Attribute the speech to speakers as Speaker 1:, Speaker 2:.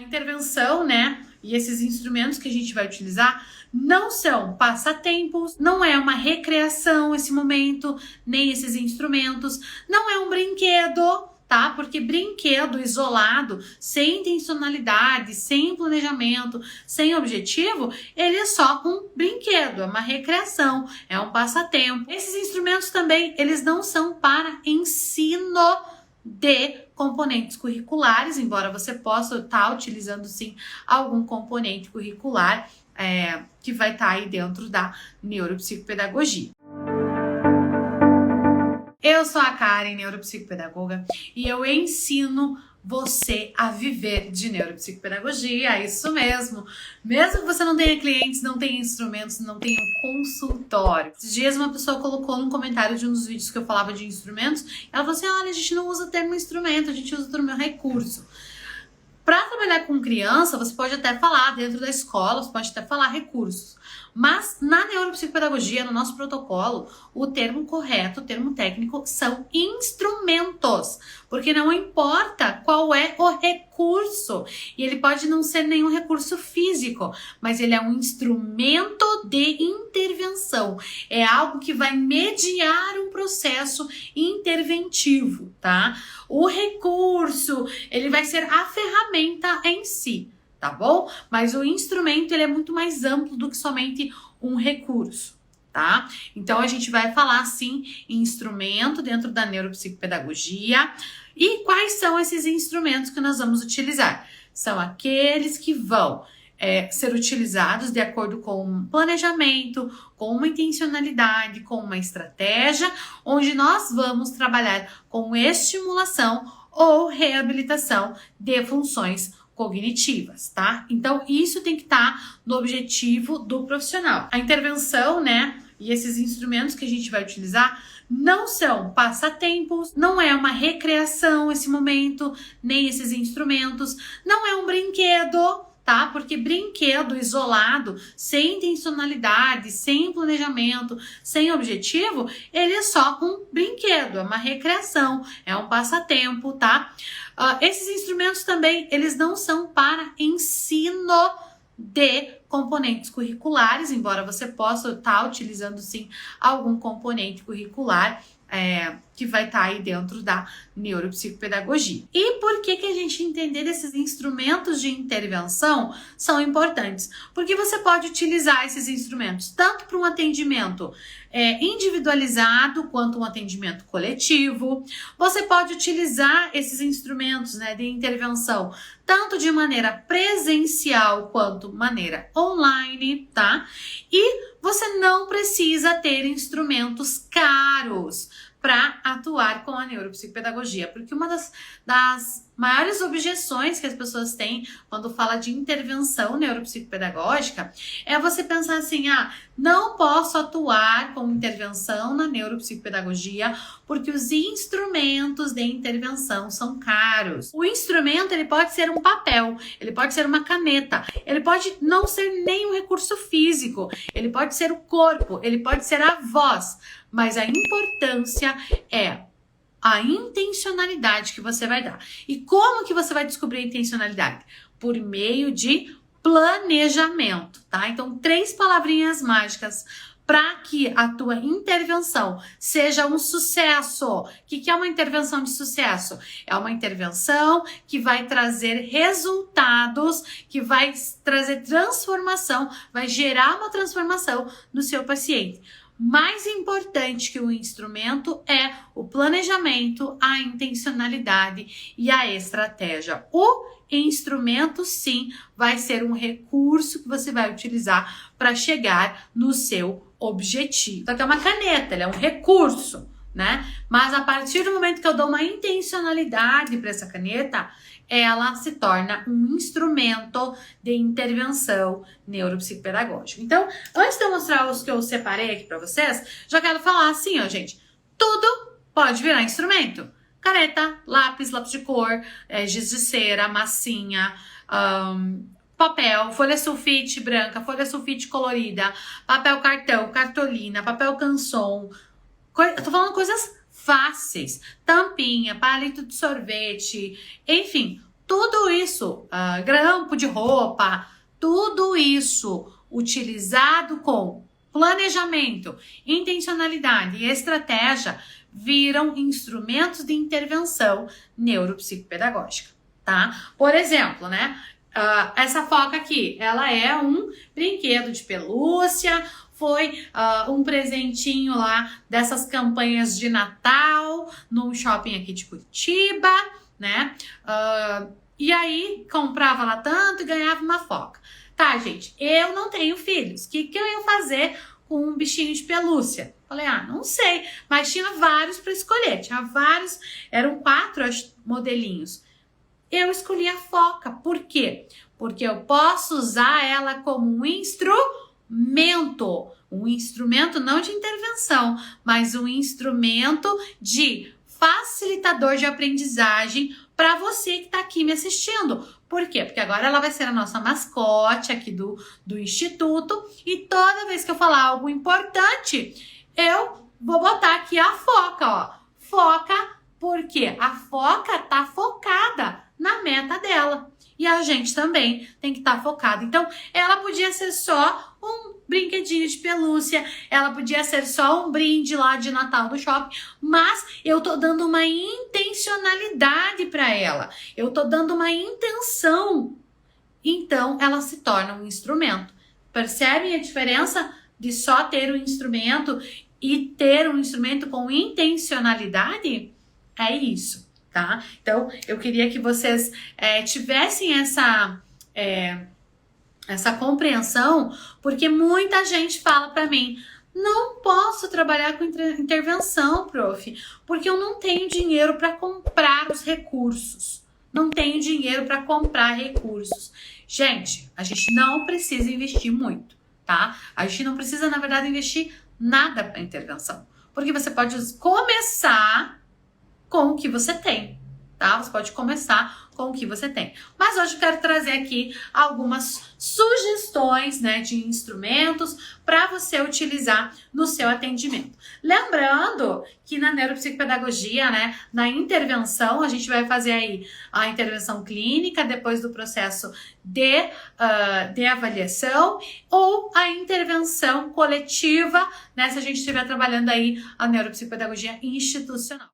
Speaker 1: A intervenção, né, e esses instrumentos que a gente vai utilizar não são passatempos, não é uma recreação esse momento, nem esses instrumentos, não é um brinquedo, tá? Porque brinquedo isolado, sem intencionalidade, sem planejamento, sem objetivo, ele é só um brinquedo, é uma recreação, é um passatempo. Esses instrumentos também, eles não são para ensino de componentes curriculares, embora você possa estar utilizando sim algum componente curricular que vai estar aí dentro da neuropsicopedagogia. Eu sou a Karen, neuropsicopedagoga, e eu ensino você a viver de neuropsicopedagogia, isso mesmo. Mesmo que você não tenha clientes, não tenha instrumentos, não tenha um consultório. Esses dias uma pessoa colocou num comentário de um dos vídeos que eu falava de instrumentos, ela falou assim, olha, a gente não usa o termo instrumento, a gente usa o termo recurso. Para trabalhar com criança, você pode até falar dentro da escola, você pode até falar recursos. Mas na neuropsicopedagogia, no nosso protocolo, o termo correto, o termo técnico são instrumentos, porque não importa qual é o recurso, e ele pode não ser nenhum recurso físico, mas ele é um instrumento de intervenção, é algo que vai mediar um processo interventivo, tá? O recurso, ele vai ser a ferramenta em si, tá bom? Mas o instrumento, ele é muito mais amplo do que somente um recurso, tá? Então, a gente vai falar, sim, em instrumento dentro da neuropsicopedagogia. E quais são esses instrumentos que nós vamos utilizar? São aqueles que vão ser utilizados de acordo com um planejamento, com uma intencionalidade, com uma estratégia, onde nós vamos trabalhar com estimulação ou reabilitação de funções cognitivas, tá? Então, isso tem que estar no objetivo do profissional. A intervenção, né, e esses instrumentos que a gente vai utilizar não são passatempos, não é uma recreação esse momento, nem esses instrumentos, não é um brinquedo, tá? Porque brinquedo isolado, sem intencionalidade, sem planejamento, sem objetivo, ele é só um brinquedo, é uma recreação, é um passatempo, tá? Esses instrumentos também, eles não são para ensino de componentes curriculares, embora você possa estar utilizando sim algum componente curricular que vai estar aí dentro da neuropsicopedagogia. E por que a gente entender esses instrumentos de intervenção são importantes? Porque você pode utilizar esses instrumentos tanto para um atendimento individualizado quanto um atendimento coletivo. Você pode utilizar esses instrumentos, né, de intervenção tanto de maneira presencial quanto maneira online, tá? E você não precisa ter instrumentos caros para atuar com a neuropsicopedagogia, porque uma das maiores objeções que as pessoas têm quando fala de intervenção neuropsicopedagógica é você pensar assim, não posso atuar com intervenção na neuropsicopedagogia porque os instrumentos de intervenção são caros. O instrumento, ele pode ser um papel, ele pode ser uma caneta, ele pode não ser nem um recurso físico, ele pode ser o corpo, ele pode ser a voz, mas a importância é a intencionalidade que você vai dar. E como que você vai descobrir a intencionalidade? Por meio de planejamento, tá? Então, 3 palavrinhas mágicas para que a tua intervenção seja um sucesso. O que é uma intervenção de sucesso? É uma intervenção que vai trazer resultados, que vai trazer transformação, vai gerar uma transformação no seu paciente. Mais importante que o instrumento é o planejamento, a intencionalidade e a estratégia. O instrumento, sim, vai ser um recurso que você vai utilizar para chegar no seu objetivo. Só que é uma caneta, ela é um recurso, né? Mas a partir do momento que eu dou uma intencionalidade para essa caneta, ela se torna um instrumento de intervenção neuropsicopedagógica. Então, antes de eu mostrar os que eu separei aqui para vocês, já quero falar assim, ó, gente, tudo pode virar instrumento. Caneta, lápis de cor, giz de cera, massinha, papel, folha sulfite branca, folha sulfite colorida, papel cartão, cartolina, papel canson. Eu tô falando coisas fáceis, tampinha, palito de sorvete, enfim, tudo isso, grampo de roupa, tudo isso utilizado com planejamento, intencionalidade e estratégia viram instrumentos de intervenção neuropsicopedagógica, tá? Por exemplo, né? Essa foca aqui, ela é um brinquedo de pelúcia, foi um presentinho lá dessas campanhas de Natal num shopping aqui de Curitiba, né? E aí comprava lá tanto e ganhava uma foca. Tá, gente, eu não tenho filhos. O que eu ia fazer com um bichinho de pelúcia? Falei, não sei, mas tinha vários para escolher. Tinha vários, eram 4 modelinhos. Eu escolhi a foca. Por quê? Porque eu posso usar ela como um instrumento. Um instrumento não de intervenção, mas um instrumento de facilitador de aprendizagem para você que está aqui me assistindo. Por quê? Porque agora ela vai ser a nossa mascote aqui do Instituto e toda vez que eu falar algo importante, eu vou botar aqui a foca, ó. Foca, porque a foca tá focada na meta dela. E a gente também tem que estar focado. Então, ela podia ser só um brinquedinho de pelúcia, ela podia ser só um brinde lá de Natal do shopping, mas eu tô dando uma intencionalidade para ela. Eu tô dando uma intenção. Então, ela se torna um instrumento. Percebem a diferença de só ter um instrumento e ter um instrumento com intencionalidade? É isso. Tá? Então, eu queria que vocês tivessem essa compreensão, porque muita gente fala para mim, não posso trabalhar com intervenção, prof, porque eu não tenho dinheiro para comprar os recursos. Não tenho dinheiro para comprar recursos. Gente, a gente não precisa investir muito, tá? A gente não precisa, na verdade, investir nada para intervenção, porque você pode começar com o que você tem, tá? Você pode começar com o que você tem. Mas hoje eu quero trazer aqui algumas sugestões, né, de instrumentos para você utilizar no seu atendimento. Lembrando que na neuropsicopedagogia, né, na intervenção, a gente vai fazer aí a intervenção clínica depois do processo de avaliação ou a intervenção coletiva, né, se a gente estiver trabalhando aí a neuropsicopedagogia institucional.